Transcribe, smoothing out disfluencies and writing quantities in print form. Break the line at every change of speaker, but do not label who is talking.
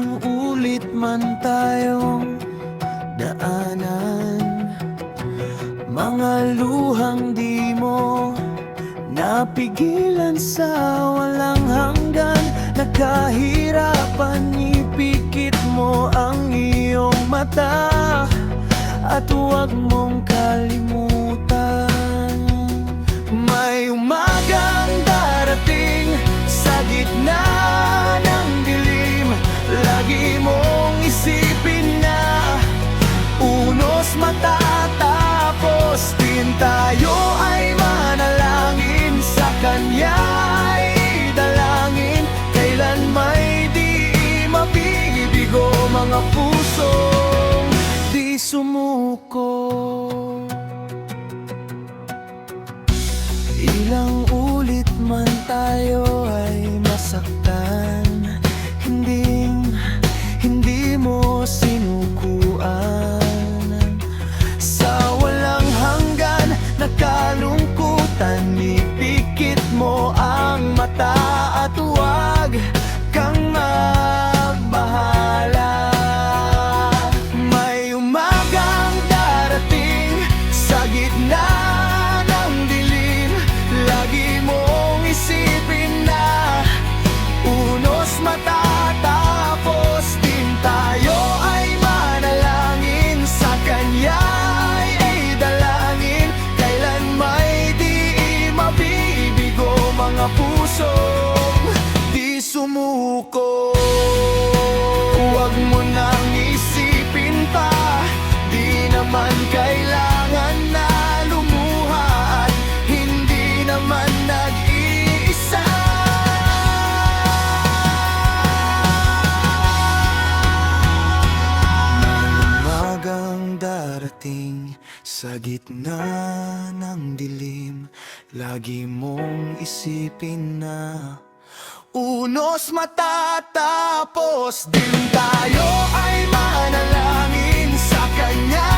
Ilang ulit man tayong daanan, mga luhang di mo napigilan sa walang hanggan. Nakahirapan, ipikit mo ang iyong mata at huwag mong kalimutan. May umagang darating sa gitna ng dilim. Lagi mong isipin na unos matatapos din. Tayo ay manalangin, sa Kanya'y dalangin. Kailan may di mabibigo, mga pusong di sumuko. Ilang ulit man tayo ay masaktan, hindi mo sinukuan. Sa walang hanggan na kalungkutan, ipikit mo ang mata at huwag kang magbahala. May umagang darating sa gitna ng dilim. Lagi mong isipin na unos matatapos din. Tayo ay manalangin, sa Kanya'y dalangin. Kailan may di mabibigo, mga pusong di sumuko. Huwag mo nang isipin pa, di naman kailangan na lumuha at hindi naman nag-iisa. Umagang darating sa gitna ng dilim. Lagi mong isipin na unos matatapos din. Tayo ay manalangin, sa Kanya